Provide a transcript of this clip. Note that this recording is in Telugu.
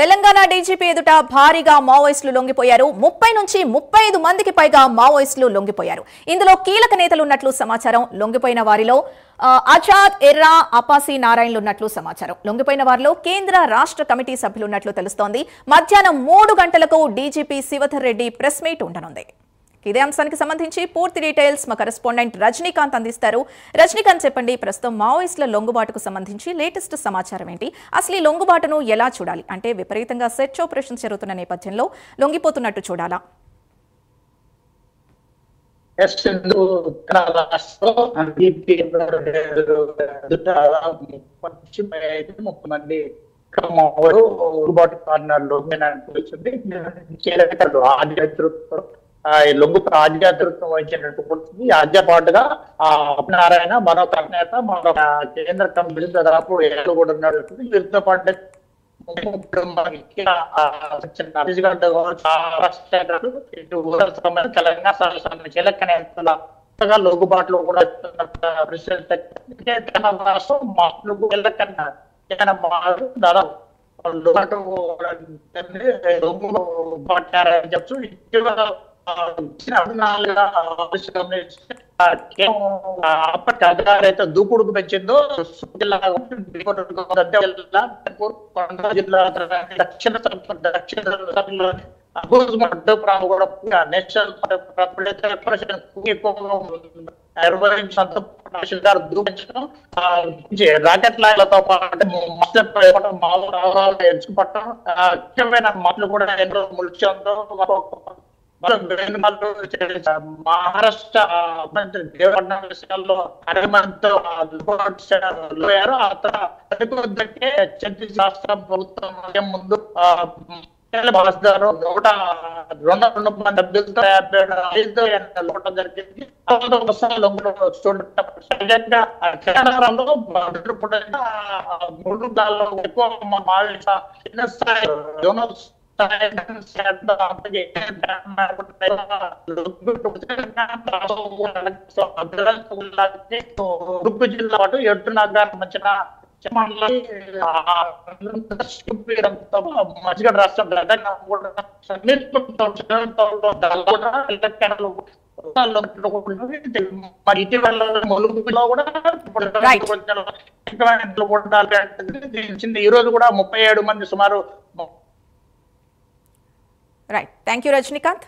తెలంగాణ డీజీపీ ఎదుట భారీగా మావోయిస్టులు లొంగిపోయారు. 30 నుంచి 35 మందికి పైగా మావోయిస్టులు లొంగిపోయారు. ఇందులో కీలక నేతలు ఉన్నట్లు సమాచారం. లొంగిపోయిన వారిలో ఆజాద్, ఎర్రా, అపాసి నారాయణలు ఉన్నట్లు సమాచారం. లొంగిపోయిన వారిలో కేంద్ర రాష్ట్ర కమిటీ సభ్యులు ఉన్నట్లు తెలుస్తోంది. మధ్యాహ్నం 3 గంటలకు DGP Shivadhar Reddy press meet ఉండనుంది. ఇదే అంశానికి సంబంధించి పూర్తి డీటెయిల్స్ మా కరెస్పాండెంట్ రజనీకాంత్ అందిస్తారు. రజనీకాంత్, చెప్పండి, ప్రస్తుతం మావోయిస్టుల లొంగుబాటుకు సంబంధించి లేటెస్ట్ సమాచారం ఏంటి? అసలు ఈ లొంగుబాటును ఎలా చూడాలి? అంటే విపరీతంగా సెర్చ్ ఆపరేషన్స్ జరుగుతున్న నేపథ్యంలో లొంగిపోతున్నట్టు చూడాలా? లొంగు ఆధ్యాతృత్వం వహించినట్టు ఉంటుంది. ఆద్య పాటుగా నారాయణ మరొక నేత మరొక కేంద్ర కమిటీ దాదాపు ఏళ్ళు కూడా ఉన్నట్టు వీరితో పాటు తెలంగాణ కీలక నేతల లొంగుబాటులో కూడా దాదాపు చెప్పచ్చు. అప్పటి అధికారైతే దూకుడుకు పెంచిందో జిల్లా జిల్లా దక్షిణ కూడా నేషనల్ రాకెట్ లాయలతో పాటు ఎంచుకోవటం ముఖ్యమైన మాటలు కూడా ఎన్నో ముఖ్యంతో మహారాష్ట్ర మంత్రి దేవన్న విషయాల్లో అరమంతో లోయారు. ఆ తర్వాత ఛత్తీస్ రాష్ట్ర ప్రభుత్వం ముందు భాషదారు 102 మంది అభ్యర్థులతో 57 లోటం జరిగింది. కేంద్రంలో 3 దానిలో ఎక్కువ ఉడుపు జిల్లా పాటు ఎట్టునగర్ మధ్యన మధ్య రాష్ట్రం మరి ఇటీవల ములుగులో కూడా ఈ రోజు కూడా 37 మంది సుమారు. Right, thank you Rajinikanth.